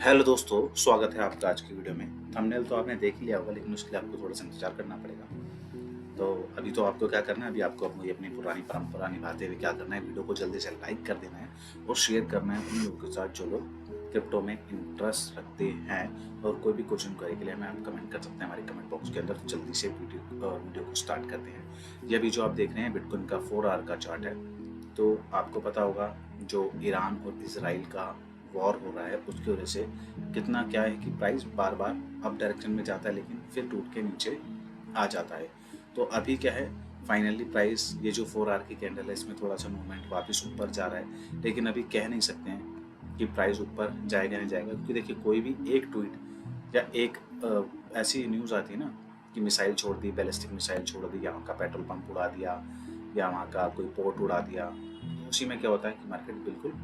Hello दोस्तों, स्वागत है आपका आज की वीडियो में। थंबनेल तो आपने देख ही लिया होगा, लेकिन उसके लिए आपको थोड़ा-सा इंतज़ार करना पड़ेगा। तो अभी तो आपको क्या करना है, अभी आपको अपनी पुरानी परंपरा निभाते हुए क्या करना है, वीडियो को जल्दी से लाइक कर देना है और शेयर करना है उन लोगों के साथ जो लोग क्रिप्टो में इंटरेस्ट रखते हैं। और कोई भी क्वेश्चन क्वेरी के लिए हमें आप कमेंट कर सकते हैं हमारे कमेंट बॉक्स के अंदर। तो जल्दी से वीडियो को स्टार्ट करते हैं। ये अभी जो आप देख रहे हैं बिटकॉइन का 4 आवर का चार्ट है। तो आपको पता होगा जो ईरान और इज़राइल का वॉर हो रहा है, उसकी वजह से कितना क्या है कि प्राइस बार-बार अप डायरेक्शन में जाता है, लेकिन फिर टूट के नीचे आ जाता है। तो अभी क्या है, फाइनली प्राइस ये जो 4 आवर की कैंडल है, इसमें थोड़ा-सा मूवमेंट वापस ऊपर जा रहा है, लेकिन अभी कह नहीं सकते हैं कि प्राइस ऊपर जाएगा नहीं जाएगा, क्योंकि देखिए कोई भी एक ट्वीट या एक ऐसी न्यूज़ आती है ना कि मिसाइल छोड़ दी, बैलिस्टिक मिसाइल छोड़ दी, या वहाँ का पेट्रोल पंप उड़ा दिया, या वहाँ का कोई पोर्ट उड़ा दिया, तो उसी में क्या होता है कि मार्केट बिल्कुल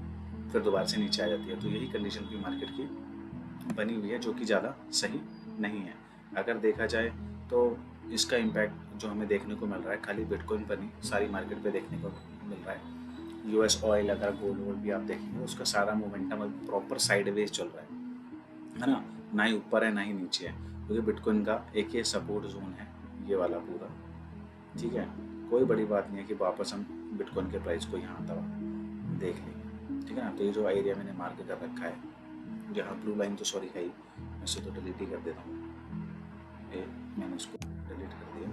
फिर दोबारा से नीचे आ जाती है। तो यही कंडीशन भी मार्केट की बनी हुई है, जो कि ज़्यादा सही नहीं है। अगर देखा जाए तो इसका इम्पैक्ट जो हमें देखने को मिल रहा है, खाली बिटकॉइन पर नहीं, सारी मार्केट पे देखने को मिल रहा है। यूएस ऑयल, अगर गोल्ड वोल्ड भी आप देखेंगे, उसका सारा मोमेंटम अभी प्रॉपर साइडवेज चल रहा है ना? ना ही ऊपर है ना ही नीचे है, क्योंकि बिटकॉइन का एक ये सपोर्ट जोन है, ये वाला पूरा। ठीक है, कोई बड़ी बात नहीं है कि वापस हम बिटकॉइन के प्राइस को यहाँ दबा देख लेंगे। ठीक है ना? तो ये जो एरिया मैंने मार्क कर रखा है, यहाँ ब्लू लाइन तो सॉरी है ही, मैं इसे तो डिलीट ही कर देता हूँ। ये मैंने इसको डिलीट कर दिया।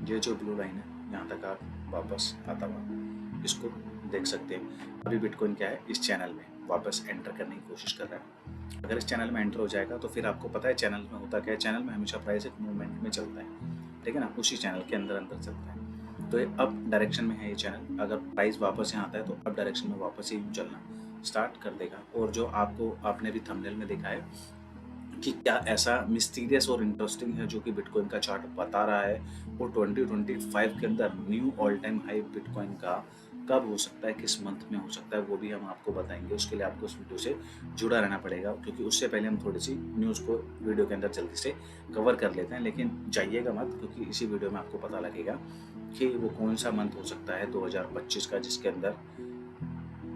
ये जो ब्लू लाइन है, यहाँ तक आप वापस आता हुआ इसको देख सकते हैं। अभी बिटकॉइन क्या है, इस चैनल में वापस एंटर करने की कोशिश कर रहा है। अगर इस चैनल में एंटर हो जाएगा तो फिर आपको पता है चैनल में होता क्या है, चैनल में हमेशा प्राइस एक मूवमेंट में चलता है। ठीक है ना? उसी चैनल के अंदर अंदर चलता है। तो ये अप डायरेक्शन में है ये चैनल। अगर प्राइस वापस यहाँ आता है तो अप डायरेक्शन में वापस ही चलना स्टार्ट कर देगा। और जो आपने भी थंबनेल में देखा है कि क्या ऐसा मिस्टीरियस और इंटरेस्टिंग है जो कि बिटकॉइन का चार्ट बता रहा है, और 2025 के अंदर knew all time high bitcoin का कब हो सकता है, किस मंथ में हो सकता है, वो भी हम आपको बताएंगे। उसके लिए आपको उस वीडियो से जुड़ा रहना पड़ेगा, क्योंकि उससे पहले हम थोड़ी सी न्यूज़ को वीडियो के अंदर जल्दी से कवर कर लेते हैं। लेकिन जाइएगा मत, क्योंकि इसी वीडियो में आपको पता लगेगा कि वो कौन सा मंथ हो सकता है 2025 का, जिसके अंदर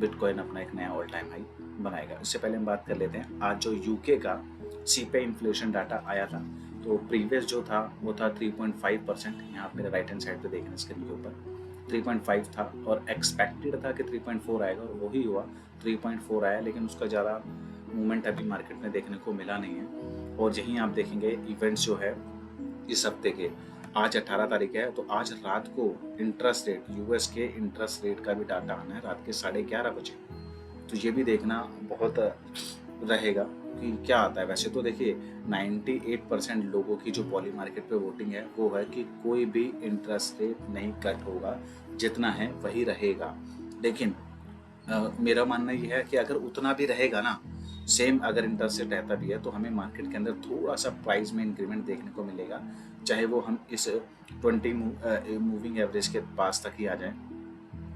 बिटकॉइन अपना एक नया ऑल टाइम हाई बनाएगा। इससे पहले हम बात कर लेते हैं, आज जो यूके का सीपीआई इन्फ्लेशन डाटा आया था, तो प्रीवियस जो था वो था 3.5%। यहाँ आप मेरे राइट हैंड साइड पे देख रहे हैं स्क्रीन के ऊपर 3.5 था, और एक्सपेक्टेड था कि 3.4 आएगा, और वही हुआ, 3.4 आया। लेकिन उसका ज़्यादा मूवमेंट अभी मार्केट में देखने को मिला नहीं है। और यहीं आप देखेंगे इवेंट्स जो है इस हफ्ते के, आज 18 तारीख है, तो आज रात को इंटरेस्ट रेट, यूएस के इंटरेस्ट रेट का भी डाटा आना है रात के 11:30 बजे। तो ये भी देखना बहुत रहेगा कि क्या आता है। वैसे तो देखिए 98% लोगों की जो पॉली मार्केट पे वोटिंग है वो है कि कोई भी इंटरेस्ट रेट नहीं कट होगा, जितना है वही रहेगा। लेकिन मेरा मानना ये है कि अगर उतना भी रहेगा ना, सेम अगर इंटरेस्ट रेट रहता भी है, तो हमें मार्केट के अंदर थोड़ा सा प्राइस में इंक्रीमेंट देखने को मिलेगा, चाहे वो हम इस 20 मूविंग एवरेज के पास तक ही आ जाए,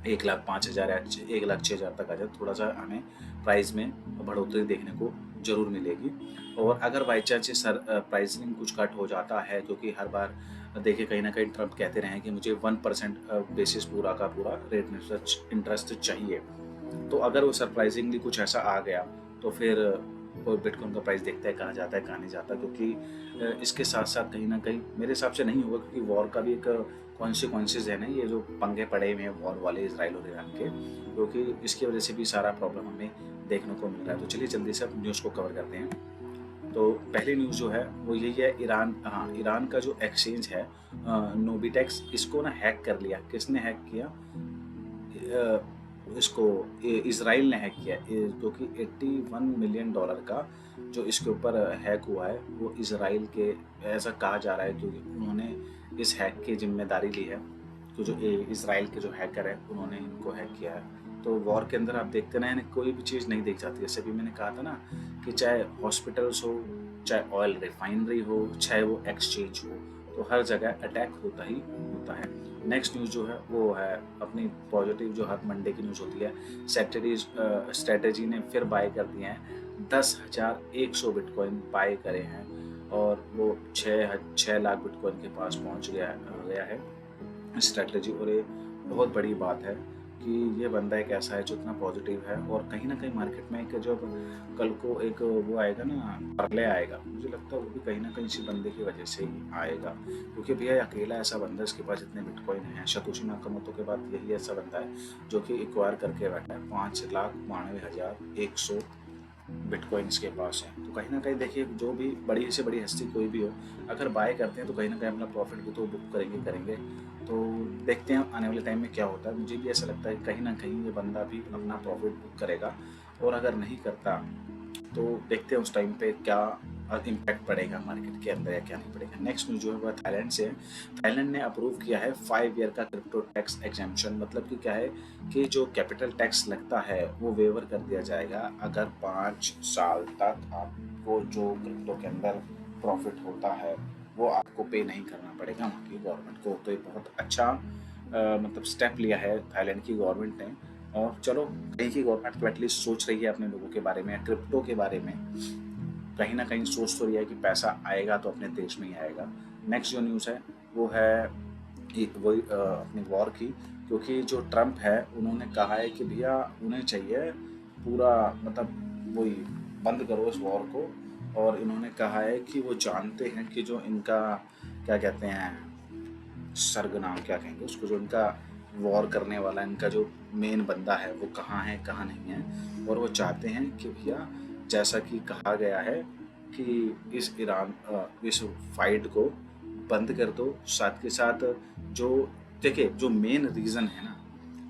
1,05,000 या 1,06,000 तक आ जाए, थोड़ा सा हमें प्राइस में बढ़ोतरी देखने को जरूर मिलेगी। और अगर बाई चांस सर प्राइसिंग कुछ कट हो जाता है, क्योंकि हर बार देखिए कहीं ना कहीं ट्रम्प कहते रहे हैं कि मुझे 1% बेसिस पूरा का पूरा रेट इंटरेस्ट चाहिए, तो अगर वो सरप्राइजिंगली कुछ ऐसा आ गया तो फिर बिटकॉइन का प्राइस देखते हैं कहाँ जाता है कहाँ नहीं जाता। क्योंकि इसके साथ साथ कहीं ना कहीं मेरे हिसाब से नहीं होगा, क्योंकि वॉर का भी एक कॉन्सिक्वेंसेज है ना, ये जो पंगे पड़े हुए हैं वॉर वाले इजराइल और ईरान के, क्योंकि इसकी वजह से भी सारा प्रॉब्लम हमें देखने को मिल रहा है। तो चलिए जल्दी से न्यूज़ को कवर करते हैं। तो पहली न्यूज़ जो है वो यही है, ईरान का जो एक्सचेंज है नोबिटेक्स, इसको ना हैक कर लिया। किसने हैक किया? इसको इजराइल ने हैक किया, जो कि $81 मिलियन का जो इसके ऊपर हैक हुआ है, वो इजराइल के, ऐसा कहा जा रहा है, क्योंकि उन्होंने इस हैक की जिम्मेदारी ली है। तो जो इजराइल के जो हैकर है उन्होंने इनको हैक किया है। तो वॉर के अंदर आप देखते ना, कोई भी चीज़ नहीं देख जाती। जैसे भी मैंने कहा था ना कि चाहे हॉस्पिटल्स हो, चाहे ऑयल रिफाइनरी हो, चाहे वो एक्सचेंज हो, तो हर जगह अटैक होता ही होता है। नेक्स्ट न्यूज़ जो है वो है अपनी पॉजिटिव, जो हर मंडे की न्यूज़ होती है, स्ट्रेटेजी ने फिर बाय कर दिए हैं, 10,100 बिटकॉइन बाय करे हैं, और वो 6 लाख बिटकॉइन के पास पहुंच गया है स्ट्रेटेजी। और ये बहुत बड़ी बात है कि ये बंदा एक ऐसा है जो इतना पॉजिटिव है, और कहीं ना कहीं मार्केट में एक जब कल को एक वो आएगा ना, प्रलय आएगा, मुझे लगता है वो भी कहीं ना कहीं इसी बंदे की वजह से ही आएगा। क्योंकि भैया अकेला ऐसा बंदा है, इसके पास इतने बिटकॉइन है, सतोशी नाकामोटो के बाद यही ऐसा बंदा है जो कि एक्वायर करके बैठा है 5,92,100 बिटकॉइंस के पास है। तो कहीं ना कहीं देखिए, जो भी बड़ी से बड़ी हस्ती कोई भी हो, अगर बाय करते हैं तो कहीं ना कहीं अपना प्रॉफिट भी तो बुक करेंगे। तो देखते हैं आने वाले टाइम में क्या होता है। मुझे भी ऐसा लगता है कि कहीं ना कहीं ये बंदा भी अपना प्रॉफिट बुक करेगा, और अगर नहीं करता तो देखते हैं उस टाइम पे क्या इम्पैक्ट पड़ेगा मार्केट के अंदर या क्या नहीं पड़ेगा। नेक्स्ट न्यूज जो है वह थाईलैंड से है। थाईलैंड ने अप्रूव किया है 5 ईयर का क्रिप्टो टैक्स एग्जेम्पशन। मतलब कि क्या है कि जो कैपिटल टैक्स लगता है वो वेवर कर दिया जाएगा अगर 5 साल तक आपको जो क्रिप्टो के अंदर प्रॉफिट होता है वो आपको पे नहीं करना पड़ेगा वहाँ की गवर्नमेंट को। तो ये बहुत अच्छा मतलब स्टेप लिया है थाईलैंड की गवर्नमेंट ने। और चलो, कहीं की गवर्नमेंट तो एटलीस्ट सोच रही है अपने लोगों के बारे में, क्रिप्टो के बारे में, कहीं ना कहीं सोच तो रही है कि पैसा आएगा तो अपने देश में ही आएगा। नेक्स्ट जो न्यूज़ है वो है वही अपनी वॉर की। क्योंकि जो ट्रम्प है उन्होंने कहा है कि भैया उन्हें चाहिए पूरा मतलब वही बंद करो इस वॉर को। और इन्होंने कहा है कि वो जानते हैं कि जो इनका क्या कहते हैं सरगनाम क्या कहेंगे उसको, जो इनका वॉर करने वाला इनका जो मेन बंदा है वो कहाँ है कहाँ नहीं है। और वो चाहते हैं कि भैया जैसा कि कहा गया है कि इस फाइट को बंद कर दो। साथ के साथ जो देखिए जो मेन रीज़न है ना,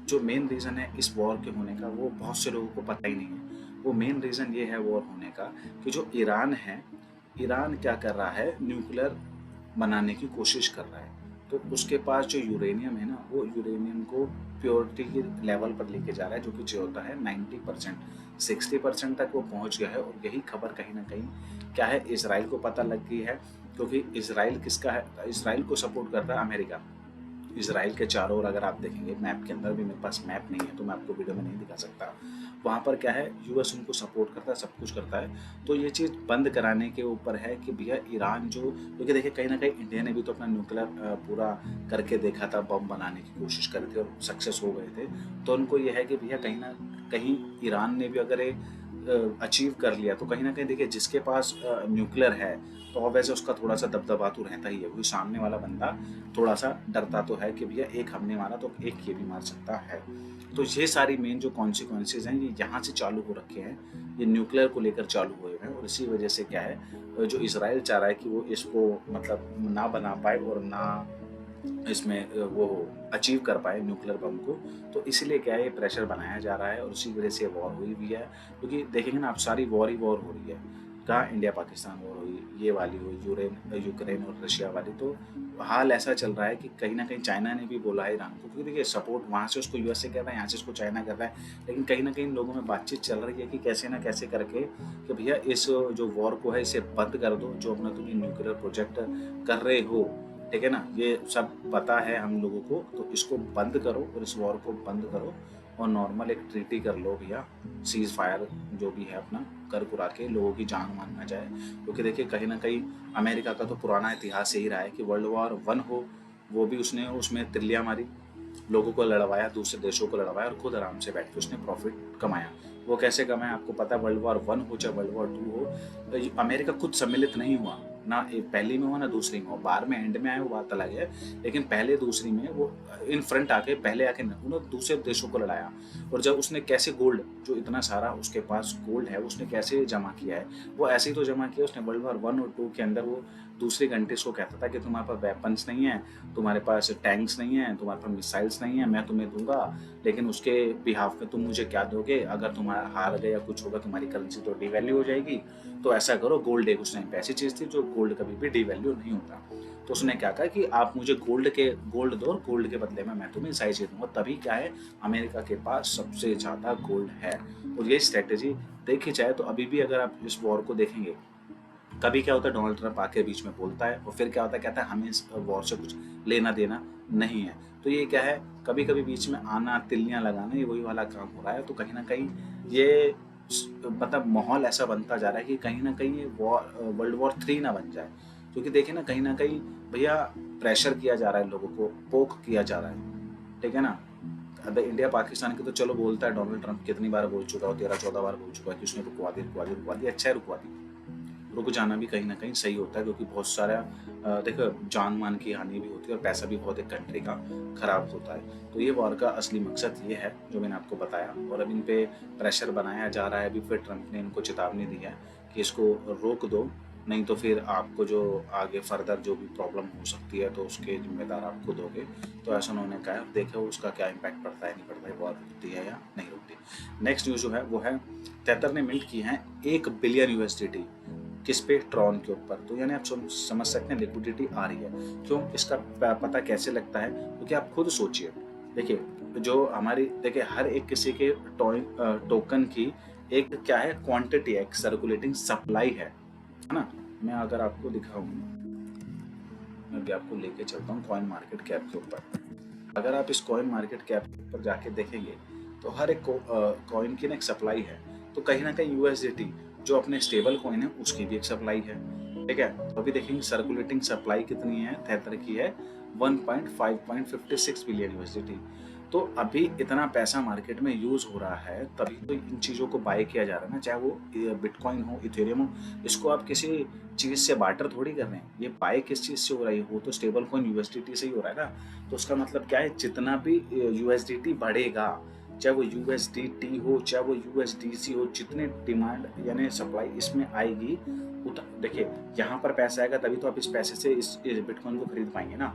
जो मेन रीज़न है इस वॉर के होने का वो बहुत से लोगों को पता ही नहीं है। वो मेन रीज़न ये है वॉर होने का कि जो ईरान है, ईरान क्या कर रहा है, न्यूक्लियर बनाने की कोशिश कर रहा है। तो उसके पास जो यूरेनियम है ना, वो यूरेनियम को प्योरिटी के लेवल पर लेके जा रहा है, जो कि जो होता है 90%, 60% तक वो पहुंच गया है। और यही खबर कहीं ना कहीं क्या है, इसराइल को पता लग गई है। क्योंकि इसराइल किसका है, इसराइल को सपोर्ट करता है अमेरिका। इसराइल के चारों ओर अगर आप देखेंगे मैप के अंदर भी, मेरे पास मैप नहीं है तो मैं आपको वीडियो में नहीं दिखा सकता, वहाँ पर क्या है यूएस उनको सपोर्ट करता है, सब कुछ करता है। तो ये चीज़ बंद कराने के ऊपर है कि भैया ईरान जो, क्योंकि देखिए कहीं ना कहीं इंडिया ने भी तो अपना न्यूक्लियर पूरा करके देखा था, बम बनाने की कोशिश करी थी और सक्सेस हो गए थे। तो उनको ये है कि भैया कहीं ना कहीं ईरान ने भी अगर ये अचीव कर लिया तो कहीं ना कहीं देखिए जिसके पास न्यूक्लियर है तो वैसे उसका थोड़ा सा दबदबा तो रहता ही है। वही सामने वाला बंदा थोड़ा सा डरता तो है कि भैया एक हमने मारा तो एक ये भी मार सकता है। तो ये सारी मेन जो कॉन्सिक्वेंसेज हैं ये यहाँ से चालू हो रखे हैं, ये न्यूक्लियर को लेकर चालू हुए हैं। और इसी वजह से क्या है, जो इसराइल चाह रहा है कि वो इसको मतलब ना बना पाए और ना इसमें वो अचीव कर पाए न्यूक्लियर बम को। तो इसीलिए क्या है ये प्रेशर बनाया जा रहा है और उसी वजह से वॉर हुई भी है। क्योंकि देखेंगे ना आप, सारी वॉर ही वॉर हो रही है। कहाँ इंडिया पाकिस्तान वॉर हुई, ये वाली हुई, यूक्रेन और रशिया वाली। तो हाल ऐसा चल रहा है कि कहीं ना कहीं चाइना ने भी बोला है ईरान को, क्योंकि देखिए सपोर्ट वहाँ से उसको यूएसए कर रहा है, यहाँ से उसको चाइना कर रहा है। लेकिन कहीं ना कहीं लोगों में बातचीत चल रही है कि कैसे ना कैसे करके कि भैया इस जो वॉर को है इसे बंद कर दो, जो अपना तुम न्यूक्लियर प्रोजेक्ट कर रहे हो, ठीक है ना, ये सब पता है हम लोगों को। तो इसको बंद करो और इस वॉर को बंद करो और नॉर्मल एक ट्रीटी कर लो भैया, सीज फायर जो भी है अपना कर कुरा के, लोगों की जान मान ना जाए। क्योंकि देखिए कहीं ना कहीं अमेरिका का तो पुराना इतिहास यही रहा है कि वर्ल्ड वॉर 1 हो वो भी उसने उसमें तिल्लियाँ मारी, लोगों को लड़वाया, दूसरे देशों को लड़वाया और खुद आराम से बैठ के उसने प्रॉफिट कमाया। वो कैसे कमाया आपको पता है, वर्ल्ड वॉर 1 हो चाहे वर्ल्ड वॉर 2 हो, तो अमेरिका खुद सम्मिलित नहीं हुआ ना, पहली में हुआ ना दूसरी में हुआ, बाद में एंड में आए वो बात अलग है। लेकिन पहले दूसरी में वो इन फ्रंट आके पहले आके उन्होंने दूसरे देशों को लड़ाया। और जब उसने कैसे गोल्ड, जो इतना सारा उसके पास गोल्ड है उसने कैसे जमा किया है, वो ऐसे ही तो जमा किया उसने वर्ल्ड वॉर 1 और 2 के अंदर। वो दूसरी कंट्रीज को कहता था कि तुम्हारे पास वेपन्स नहीं है, तुम्हारे पास टैंक्स नहीं है, तुम्हारे पास मिसाइल्स नहीं है, मैं तुम्हें दूंगा, लेकिन उसके बिहाफ में तुम मुझे क्या दोगे, अगर तुम्हारा हार गया या कुछ होगा तुम्हारी करेंसी तो डिवैल्यू हो जाएगी, तो ऐसा करो गोल्ड एक उस टाइम पे ऐसी चीज़ थी जो गोल्ड कभी भी डिवैल्यू नहीं होता। तो उसने क्या कहा कि आप मुझे गोल्ड दो और गोल्ड के बदले में मैं तुम्हें मिसाइल दूंगा। तभी क्या है अमेरिका के पास सबसे ज़्यादा गोल्ड है। और ये स्ट्रेटेजी देखी जाए तो अभी भी अगर आप इस वॉर को देखेंगे, कभी क्या होता है डोनाल्ड ट्रंप आके बीच में बोलता है और फिर क्या होता है कहता है हमें इस वॉर से कुछ लेना देना नहीं है। तो ये क्या है, कभी कभी बीच में आना, तिल्लियां लगाना, ये वही वाला काम हो रहा है। तो कहीं ना कहीं ये मतलब माहौल ऐसा बनता जा रहा है कि कहीं ना कहीं ये वर्ल्ड वॉर 3 ना बन जाए। क्योंकि देखिए ना कहीं भैया प्रेशर किया जा रहा है, लोगों को पोक किया जा रहा है, ठीक है ना। अब इंडिया पाकिस्तान की तो चलो बोलता है, डोनाल्ड ट्रंप कितनी बार बोल चुका है, 13-14 बार बोल चुका है कि उसने रुकवा दी। अच्छा है, रुकवा दी। रुक जाना भी कहीं ना कहीं सही होता है, क्योंकि बहुत सारा देखो जान मान की हानि भी होती है और पैसा भी बहुत एक कंट्री का खराब होता है। तो ये वॉर का असली मकसद ये है जो मैंने आपको बताया, और अब इन पे प्रेशर बनाया जा रहा है। अभी फिर ट्रंप ने इनको चेतावनी दी है कि इसको रोक दो, नहीं तो फिर आपको जो आगे फर्दर जो भी प्रॉब्लम हो सकती है तो उसके जिम्मेदार आप खुद होगे। तो ऐसा उन्होंने कहा, देखो उसका क्या इम्पैक्ट पड़ता है, नहीं पड़ता है, वॉर रुकती है या नहीं रुकती। नेक्स्ट न्यूज़ जो है वो है, तेतर ने मिंट की है 1 बिलियन यूएसडीटी। किस पे? ट्रॉन के ऊपर। तो यानी आप समझ सकते हैं लिक्विडिटी आ रही है। क्यों? इसका पता कैसे लगता है? क्योंकि आप खुद सोचिए, देखिए जो हमारी देखिए हर एक किसी के टोकन की एक क्या है, क्वांटिटी है, एक सर्कुलेटिंग सप्लाई है ना। मैं अगर आपको दिखाऊं, मैं भी आपको लेके चलता हूँ कॉइन मार्केट कैप के ऊपर। अगर आप इस कॉइन मार्केट कैप के ऊपर जाके देखेंगे तो हर एक कॉइन की ना एक सप्लाई है। तो कहीं ना कहीं यूएसडीटी जो अपने स्टेबल कॉइन है उसकी भी एक सप्लाई है, ठीक है। तो अभी देखेंगे सर्कुलेटिंग सप्लाई कितनी है, तेतर की है 1.556 बिलियन यूएसडीटी। तो अभी इतना पैसा मार्केट में यूज हो रहा है, तभी तो इन चीजों को बाय किया जा रहा है ना, चाहे वो बिटकॉइन हो, इथेरियम हो। इसको आप किसी चीज से बार्टर थोड़ी कर रहे हैं, ये बाय किस चीज से हो रहा है, वो तो स्टेबल कॉइन यूएसडीटी से ही हो रहा है ना। तो उसका मतलब क्या है, जितना भी यूएसडीटी बढ़ेगा, चाहे वो यूएसडीटी हो चाहे वो यूएसडीसी हो, जितने डिमांड यानी सप्लाई इसमें आएगी, देखिए यहाँ पर पैसा आएगा तभी तो आप इस पैसे से इस बिटकॉइन को खरीद पाएंगे ना।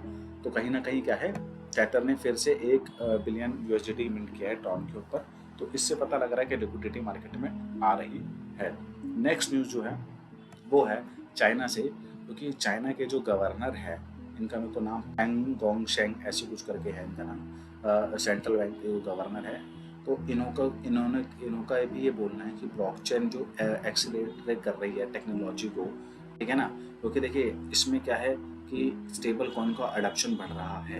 तो कहीं ना कहीं क्या है, तेतर ने फिर से 1 बिलियन यूएसडीटी मिंट किया है ट्रॉन के ऊपर। तो इससे पता लग रहा है कि लिक्विडिटी मार्केट में आ रही है। नेक्स्ट न्यूज जो है वो है चाइना से, क्योंकि चाइना के जो गवर्नर है, इनका मेरे को नाम पेंग गोंगशेंग ऐसे कुछ करके है इनका नाम, सेंट्रल बैंक के गवर्नर है। तो इनका भी ये बोलना है कि ब्लॉकचेन जो एक्सीलरेट कर रही है टेक्नोलॉजी को, ठीक है ना। क्योंकि देखिए इसमें क्या है कि स्टेबल कॉइन का अडॉप्शन बढ़ रहा है।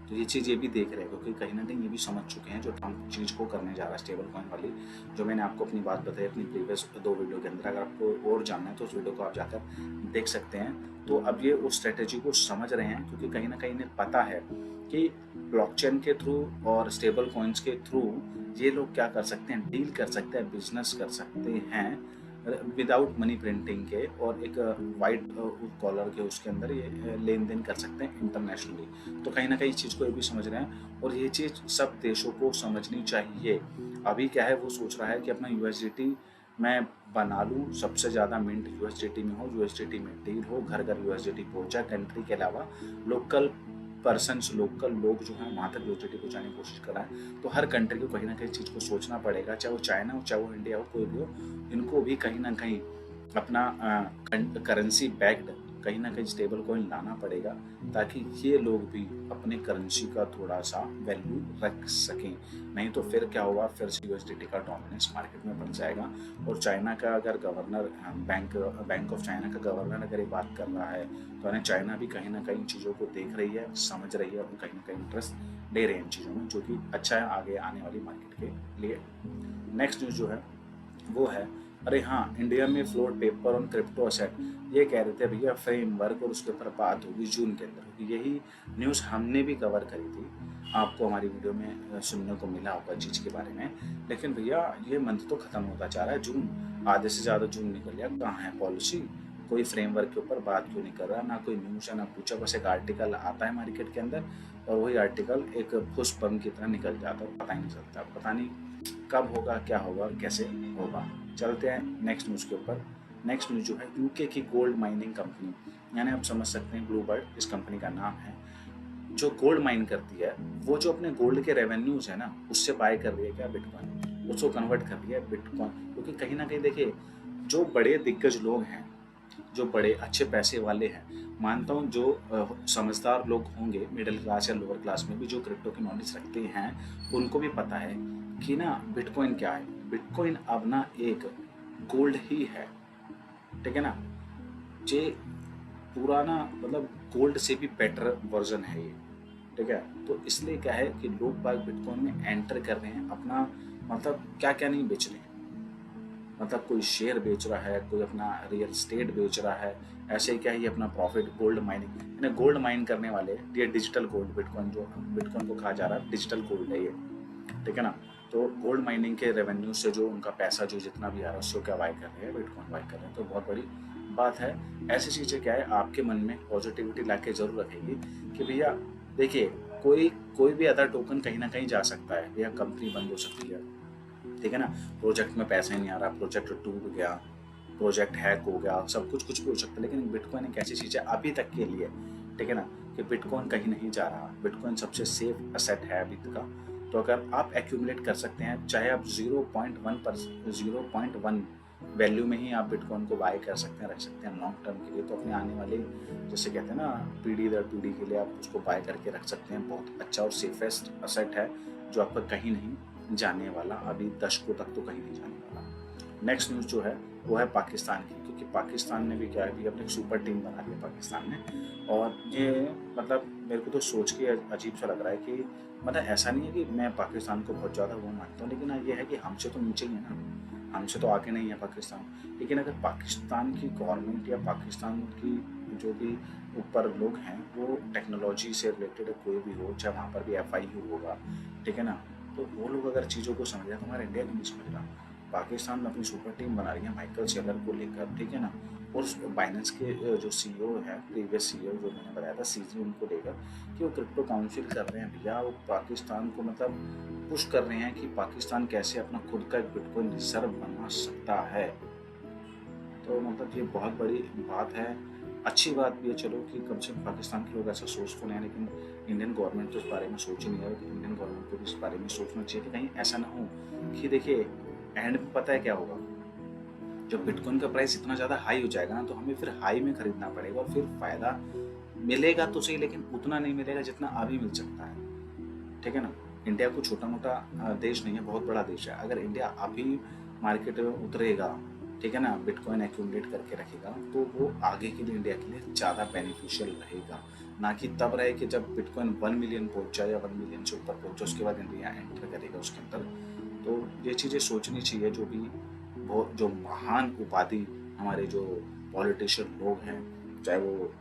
तो ये चीज़ ये भी देख रहे हैं, क्योंकि कहीं ना कहीं ये भी समझ चुके हैं जो ट्रम्प चीज़ को करने जा रहा है स्टेबल कॉइन वाली, जो मैंने आपको अपनी बात बताई अपनी प्रीवियस 2 वीडियो के अंदर। अगर आपको और जानना है तो उस वीडियो को आप जाकर देख सकते हैं। तो अब ये उस स्ट्रेटेजी को समझ रहे हैं, क्योंकि कहीं ना कहीं इन्हें पता है कि ब्लॉकचेन के थ्रू और स्टेबल कॉइन्स के थ्रू ये लोग क्या कर सकते हैं, डील कर सकते हैं, बिजनेस कर सकते हैं विदाउट मनी प्रिंटिंग के, और एक वाइट कॉलर के उसके अंदर ये लेन देन कर सकते हैं इंटरनेशनली। तो कहीं ना कहीं इस चीज़ को ये भी समझ रहे हैं, और ये चीज़ सब देशों को समझनी चाहिए। अभी क्या है, वो सोच रहा है कि अपना यूएसडीटी मैं बना लूँ, सबसे ज़्यादा मिंट यूएसडीटी में हो, यूएसडीटी में डील हो, घर घर यूएसडीटी पहुँचा, कंट्री के अलावा लोकल पर्सनस, लोकल लोग जो हैं वहाँ तक यूएसडीटी पहुँचाने की कोशिश कर रहा है। तो हर कंट्री को कहीं ना कहीं चीज़ को सोचना पड़ेगा, चाहे वो चाइना हो चाहे वो इंडिया हो, कोई भी हो, इनको भी कहीं ना कहीं अपना करेंसी बैक्ड कहीं ना कहीं स्टेबल कॉइन लाना पड़ेगा, ताकि ये लोग भी अपने करेंसी का थोड़ा सा वैल्यू रख सकें। नहीं तो फिर क्या होगा, फिर से यूएसडीटी का डोमिनेंस मार्केट में बढ़ जाएगा। और चाइना का अगर गवर्नर, बैंक ऑफ चाइना का गवर्नर अगर ये बात कर रहा है, तो यानी चाइना भी कहीं ना कहीं चीज़ों को देख रही है, समझ रही है, और कहीं ना कहीं इंटरेस्ट ले रहे हैं इन चीज़ों में, जो कि अच्छा है आगे आने वाली मार्केट के लिए। नेक्स्ट न्यूज़ जो है वो है, अरे हाँ, इंडिया में float paper on crypto asset, ये कह रहे थे भैया फ्रेमवर्क, और उसके ऊपर बात होगी जून के अंदर, क्योंकि यही न्यूज़ हमने भी कवर करी थी, आपको हमारी वीडियो में सुनने को मिला होगा चीज़ के बारे में। लेकिन भैया ये मंथ तो ख़त्म होता जा रहा है, जून आधे से ज़्यादा जून निकल गया, कहाँ है पॉलिसी, कोई फ्रेमवर्क के ऊपर बात क्यों नहीं कर रहा, ना कोई न्यूज़ है ना पूछा, बस एक आर्टिकल आता है मार्केट के अंदर, और वही आर्टिकल एक फुस बम की तरह निकल जाता है, पता ही नहीं चलता, पता नहीं कब होगा, क्या होगा, कैसे होगा। चलते हैं नेक्स्ट न्यूज़ के ऊपर। नेक्स्ट न्यूज़ जो है यूके की गोल्ड माइनिंग कंपनी, यानी आप समझ सकते हैं ब्लूबर्ड इस कंपनी का नाम है, जो गोल्ड माइन करती है, वो जो अपने गोल्ड के रेवेन्यूज है ना, उससे बाय कर रही है क्या बिटकॉइन, उसको कन्वर्ट कर रही है बिटकॉइन। क्योंकि कहीं ना कहीं देखिए जो बड़े दिग्गज लोग हैं, जो बड़े अच्छे पैसे वाले हैं, मानता हूँ जो समझदार लोग होंगे मिडिल क्लास या लोअर क्लास में भी, जो क्रिप्टो की नॉलेज रखते हैं, उनको भी पता है कि ना बिटकॉइन क्या है। बिटकॉइन अब ना एक गोल्ड ही है, ठीक है ना, ये पूरा ना मतलब गोल्ड से भी बेटर वर्जन है ये, ठीक है। तो इसलिए क्या है कि लोग बाग बिटकॉइन में एंटर कर रहे हैं, अपना मतलब क्या क्या नहीं बेच रहे हैं, मतलब कोई शेयर बेच रहा है, कोई अपना रियल स्टेट बेच रहा है, ऐसे क्या ही अपना profit gold mining, gold mine करने वाले, ये डिजिटल गोल्ड, बिटकॉइन जो बिटकॉइन को कहा जा रहा है डिजिटल गोल्ड है ये, ठीक है ना। तो गोल्ड माइनिंग के रेवेन्यू से जो उनका पैसा जो जितना भी आ रहा है उसको क्या बाय कर रहे हैं, बिटकॉइन बाय कर रहे हैं। तो बहुत बड़ी बात है। ऐसी चीज़ें क्या है आपके मन में पॉजिटिविटी ला के जरूर रखेगी कि भैया देखिए कोई कोई भी अदर टोकन कहीं ना कहीं जा सकता है भैया, कंपनी बंद हो सकती है, ठीक है ना, प्रोजेक्ट में पैसा ही नहीं आ रहा, प्रोजेक्ट डूब गया, प्रोजेक्ट हैक हो गया, सब कुछ कुछ भी हो सकता है। लेकिन बिटकॉइन एक ऐसी चीज़ है अभी तक के लिए, ठीक है ना, कि बिटकॉइन कहीं नहीं जा रहा। बिटकॉइन सबसे सेफ असेट है अभी तक का। तो अगर आप एक्यूमुलेट कर सकते हैं, चाहे आप 0.1 वैल्यू में ही आप बिटकॉइन को बाय कर सकते हैं, रख सकते हैं लॉन्ग टर्म के लिए, तो अपने आने वाले जैसे कहते हैं ना पीढ़ी दर पीढ़ी के लिए आप उसको बाय करके रख सकते हैं। बहुत अच्छा और सेफेस्ट असेट है जो आपका कहीं नहीं जाने वाला, अभी दशकों तक तो कहीं नहीं जाने वाला। नेक्स्ट न्यूज़ जो है वो है पाकिस्तान की, क्योंकि पाकिस्तान ने भी क्या है, अपने एक सुपर टीम बना लिया पाकिस्तान ने। और ये मतलब मेरे को तो सोच के अजीब सा लग रहा है कि मतलब ऐसा नहीं है कि मैं पाकिस्तान को बहुत ज़्यादा वो मानता हूँ, लेकिन ये है कि हमसे तो नीचे ही है ना, हमसे तो आगे नहीं है पाकिस्तान। लेकिन अगर पाकिस्तान की गवर्नमेंट या पाकिस्तान की जो भी ऊपर लोग हैं वो टेक्नोलॉजी से रिलेटेड कोई भी हो, चाहे वहाँ पर भी FIU होगा, ठीक है ना, तो वो लोग अगर चीज़ों को समझ रहे हैं तो हमारा इंडिया नहीं समझ रहा। पाकिस्तान में अपनी सुपर टीम बना रही है माइकल सेलर को लेकर, ठीक है ना, और बाइनेंस के जो CEO है, प्रीवियस CEO जो मैंने बताया था CZ, उनको लेकर कि वो क्रिप्टो काउंसिल कर रहे हैं भैया, वो पाकिस्तान को मतलब पुश कर रहे हैं कि पाकिस्तान कैसे अपना खुद का एक बिटकॉइन रिजर्व बना सकता है। तो मतलब ये बहुत बड़ी बात है, अच्छी बात भी है चलो कि कम से कम पाकिस्तान के लोग ऐसा सोच तो नहीं है। लेकिन इंडियन गवर्नमेंट तो इस बारे में सोच ही नहीं है। इंडियन गवर्नमेंट को भी इस बारे में सोचना चाहिए कि कहीं ऐसा ना हो कि देखिए एंड में पता है क्या होगा, जब बिटकॉइन का प्राइस इतना ज़्यादा हाई हो जाएगा ना तो हमें फिर हाई में खरीदना पड़ेगा और फिर फ़ायदा मिलेगा तो सही, लेकिन उतना नहीं मिलेगा जितना अभी मिल सकता है, ठीक है ना। इंडिया को छोटा मोटा देश नहीं है, बहुत बड़ा देश है। अगर इंडिया अभी मार्केट में उतरेगा, ठीक है ना, बिटकॉइन एक्यूमुलेट करके रखेगा, तो वो आगे के लिए इंडिया के लिए ज़्यादा बेनिफिशियल रहेगा, ना कि तब रहे कि जब बिटकॉइन 1 मिलियन पहुँच जाए या 1 मिलियन से ऊपर पहुँचे उसके बाद इंडिया एंटर करेगा उसके अंदर। तो ये चीज़ें सोचनी चाहिए। जो भी बहुत जो महान उपाधि हमारे जो पॉलिटिशियन लोग हैं, चाहे वो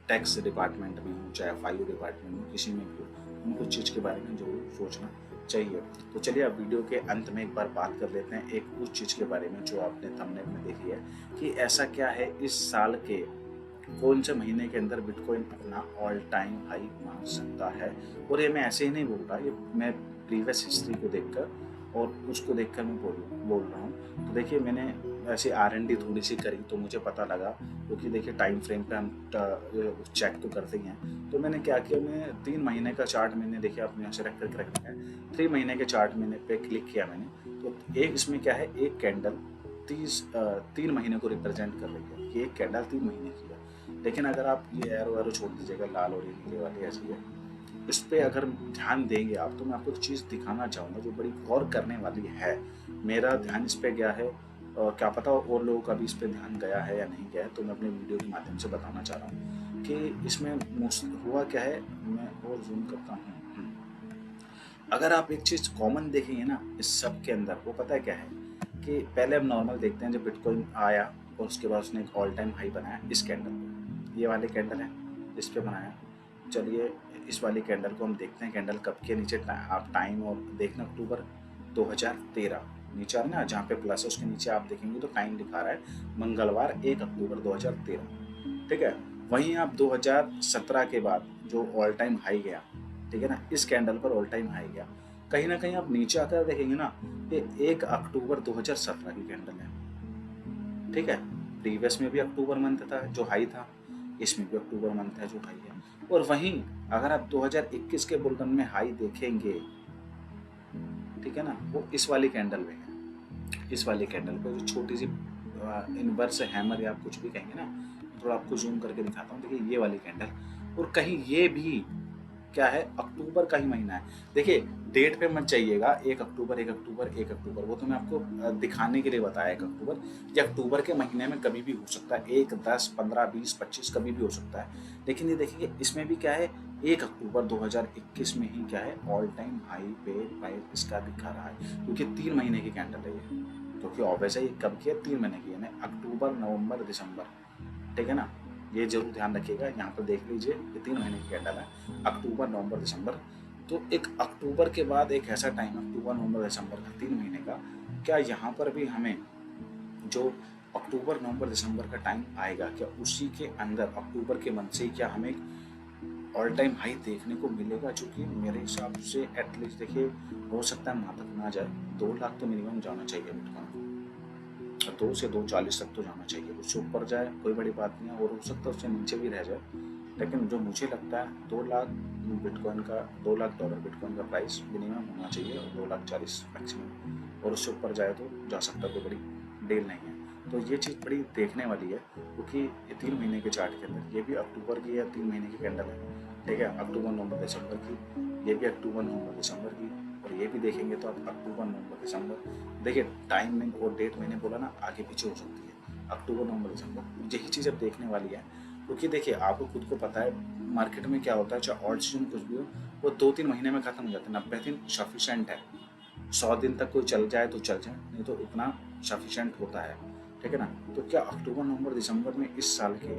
टैक्स डिपार्टमेंट में हो, चाहे FIU डिपार्टमेंट में, किसी में भी हो, उनको चीज़ के बारे में जरूर सोचना चाहिए। तो चलिए अब वीडियो के अंत में एक बार बात कर लेते हैं एक उस चीज़ के बारे में जो आपने थंबनेल में देखी है कि ऐसा क्या है इस साल के कौन से महीने के अंदर बिटकॉइन अपना ऑल टाइम हाई मान सकता है। और ये मैं ऐसे ही नहीं बोल रहा, ये मैं प्रीवियस हिस्ट्री को देखकर और उसको देखकर मैं बोल रहा हूँ। तो देखिए मैंने ऐसे R&D थोड़ी सी करी तो मुझे पता लगा, क्योंकि देखिए टाइम फ्रेम पे हम चेक तो करते ही हैं। तो मैंने क्या किया, मैं 3 महीने का चार्ट मैंने देखिए अपने यहाँ से रख करके रखा है। 3 महीने के चार्ट मैंने पे क्लिक किया मैंने, तो एक इसमें क्या है, एक कैंडल 3 महीने को रिप्रेजेंट कर रही है, ये एक कैंडल 3 महीने की है। लेकिन अगर आप ये एरो छोड़ दीजिएगा, लाल और नीले वाली ऐसी है, इस पे अगर ध्यान देंगे आप, तो मैं आपको एक चीज़ दिखाना चाहूँगा जो बड़ी गौर करने वाली है। मेरा ध्यान इस पे गया है, क्या पता और लोगों का भी इस पे ध्यान गया है या नहीं गया है, तो मैं अपने वीडियो के माध्यम से बताना चाह रहा हूँ कि इसमें हुआ क्या है। मैं और जूम करता हूँ। अगर आप एक चीज़ कॉमन देखेंगे ना इस सब के अंदर, वो पता है क्या है कि पहले हम नॉर्मल देखते हैं जब बिटकॉइन आया और उसके बाद उसने एक ऑल टाइम हाई बनाया इस कैंडल पे, ये वाले कैंडल है इस पे बनाया। चलिए इस वाली कैंडल को हम देखते हैं, कैंडल कब के नीचे आप टाइम और देखना, अक्टूबर 2013 नीचे आ रहा है ना, जहाँ पे प्लस है उसके नीचे आप देखेंगे तो टाइम दिखा रहा है मंगलवार 1 अक्टूबर 2013, ठीक है। वहीं आप 2017 के बाद जो ऑल टाइम हाई गया, ठीक है ना, इस कैंडल पर ऑल टाइम हाई गया, कहीं ना कहीं आप नीचे आकर देखेंगे ना, ये 1 अक्टूबर 2017 की कैंडल है, ठीक है। प्रीवियस में भी अक्टूबर मंथ था जो हाई था, इसमें भी अक्टूबर मंथ है जो हाई है। और वहीं अगर आप 2021 के बुलरन में हाई देखेंगे, ठीक है ना, वो इस वाली कैंडल में है, इस वाली कैंडल पे जो छोटी सी इनवर्स हैमर या आप कुछ भी कहेंगे ना, थोड़ा आपको जूम करके दिखाता हूँ। देखिए ये वाली कैंडल, और कहीं ये भी क्या है, अक्टूबर का ही महीना है। देखिए डेट पे मत जाइएगा 1 अक्टूबर 1 अक्टूबर 1 अक्टूबर, वो तो मैं आपको दिखाने के लिए बताया 1 अक्टूबर। ये अक्टूबर के महीने में कभी भी हो सकता है, 1, 10, 15, 20, 25 कभी भी हो सकता है। लेकिन ये देखिए इसमें भी क्या है, 1 अक्टूबर 2021 में ही क्या है, ऑल टाइम हाई पे प्राइस इसका दिखा रहा है, क्योंकि 3 महीने की कैंडल है ये, क्योंकि ऑब्वियस है ये कब की है, 3 महीने की है, अक्टूबर नवंबर दिसंबर, ठीक है ना। ये जरूर ध्यान रखिएगा, यहाँ पर देख लीजिए ये 3 महीने की कैंडल है, अक्टूबर नवंबर दिसंबर। तो एक अक्टूबर के बाद एक ऐसा टाइम, अक्टूबर नवंबर दिसंबर का 3 महीने का, क्या यहाँ पर भी हमें जो अक्टूबर नवंबर दिसंबर का टाइम आएगा, क्या उसी के अंदर अक्टूबर के मंथ से क्या हमें ऑल टाइम हाई देखने को मिलेगा, जो कि मेरे हिसाब से एटलीस्ट देखिए हो सकता है वहाँ तक ना जाए, 2 लाख तो मिनिमम जाना चाहिए बिटकॉइन को, 2 से 240 तक तो जाना चाहिए। उससे ऊपर जाए कोई बड़ी बात नहीं है, और हो सकता है उससे नीचे भी रह जाए, लेकिन जो मुझे लगता है 2 लाख बिटकॉइन का, $2 लाख बिटकॉइन का प्राइस मिनिमम होना चाहिए, और 2,40,000 मैक्सिमम, और उससे ऊपर जाए तो जा सकता है, कोई बड़ी डील नहीं है। तो ये चीज़ बड़ी देखने वाली है, क्योंकि ये 3 महीने के चार्ट के अंदर ये भी अक्टूबर की या 3 महीने की कैंडल है, ठीक है, अक्टूबर नवंबर दिसंबर की, ये भी अक्टूबर नवंबर दिसंबर की, और ये भी देखेंगे तो आप अक्टूबर नवंबर दिसंबर, देखिए टाइमिंग और डेट मैंने बोला ना आगे पीछे हो सकती है, अक्टूबर नवंबर दिसंबर यही चीज़ अब देखने वाली है। क्योंकि देखिए आपको खुद को पता है मार्केट में क्या होता है, चाहे ऑल्ट सीजन कुछ भी हो, वो 2-3 महीने में खत्म हो जाते हैं, 90 दिन सफिशेंट है। 100 दिन तक कोई चल जाए तो चल जाए, नहीं तो इतना सफिशेंट होता है, ठीक है ना। तो क्या अक्टूबर नवंबर दिसंबर में इस साल के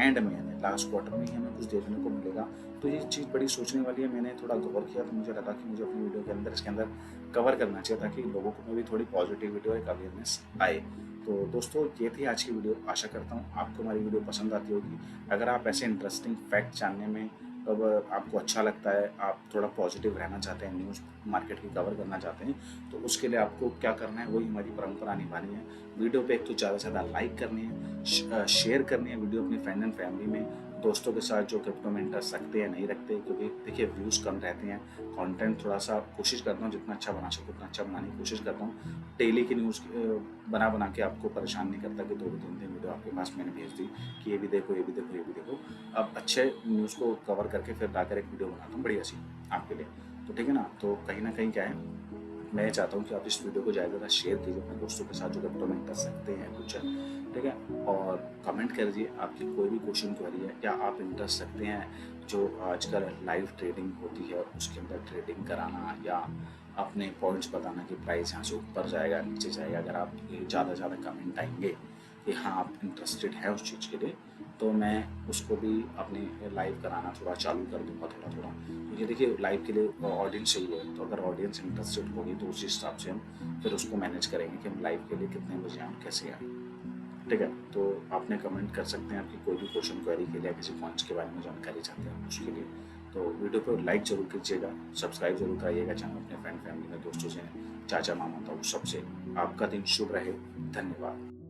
एंड में, यानी लास्ट क्वार्टर में ही हमें कुछ देखने को मिलेगा, तो ये चीज़ बड़ी सोचने वाली है। मैंने थोड़ा गौर किया तो मुझे लगा कि मुझे अपनी वीडियो के अंदर इसके अंदर कवर करना चाहिए, ताकि लोगों को में भी थोड़ी पॉजिटिविटी और एक अवेयरनेस आए। तो दोस्तों ये थी आज की वीडियो, आशा करता हूँ आपको हमारी वीडियो पसंद आती होगी। अगर आप ऐसे इंटरेस्टिंग फैक्ट जानने में, अब आपको अच्छा लगता है, आप थोड़ा पॉजिटिव रहना चाहते हैं, न्यूज़ मार्केट की कवर करना चाहते हैं, तो उसके लिए आपको क्या करना है, वही हमारी परंपरा निभानी है। वीडियो पे एक तो ज़्यादा से ज़्यादा लाइक करनी है, शेयर करनी है वीडियो अपनी फ्रेंड एंड फैमिली में, दोस्तों के साथ जो क्रिप्टो में इंटरेस्ट रखते हैं नहीं रखते, क्योंकि देखिए व्यूज़ कम रहते हैं, कंटेंट थोड़ा सा कोशिश करता हूँ जितना अच्छा बना सकूँ उतना अच्छा बनाने की कोशिश करता हूँ। डेली की न्यूज़ बना के आपको परेशान नहीं करता कि 2-3 वीडियो आपके पास मैंने भेज दी कि ये भी देखो, ये भी देखो, ये भी देखो। अब अच्छे न्यूज़ को कवर करके फिर लाकर एक वीडियो बनाता हूँ बढ़िया सी आपके लिए, तो ठीक है ना। तो कहीं ना कहीं क्या है, मैं चाहता हूँ कि आप इस वीडियो को ज़्यादा शेयर कीजिए अपने दोस्तों के साथ जो क्रिप्टो में कर सकते हैं कुछ, ठीक है, और कमेंट कर दीजिए आपकी कोई भी क्वेश्चन क्वेरी है, या आप इंटरेस्ट रखते हैं जो आजकल लाइव ट्रेडिंग होती है उसके अंदर ट्रेडिंग कराना, या अपने पॉइंट्स बताना कि प्राइस यहाँ से ऊपर जाएगा नीचे जाएगा। अगर आप ज़्यादा कमेंट आएंगे कि हाँ आप इंटरेस्टेड हैं उस चीज़ के लिए, तो मैं उसको भी अपने लाइव कराना थोड़ा चालू कर दूंगा थोड़ा थोड़ा, क्योंकि देखिए लाइव के लिए ऑडियंस चाहिए, तो अगर ऑडियंस इंटरेस्टेड होगी तो उसी हिसाब से हम फिर उसको मैनेज करेंगे कि हम लाइव के लिए कितने बजे आएँ कैसे आएँ, ठीक है। तो आपने कमेंट कर सकते हैं आपकी कोई भी क्वेश्चन क्वेरी के लिए, किसी पॉइंट्स के बारे में जानकारी चाहते हैं उसके लिए। तो वीडियो पर लाइक जरूर कीजिएगा, सब्सक्राइब जरूर कराइएगा चैनल अपने फ्रेंड फैमिली में, दोस्तों से, चाचा मामा ताऊ सबसे। आपका दिन शुभ रहे, धन्यवाद।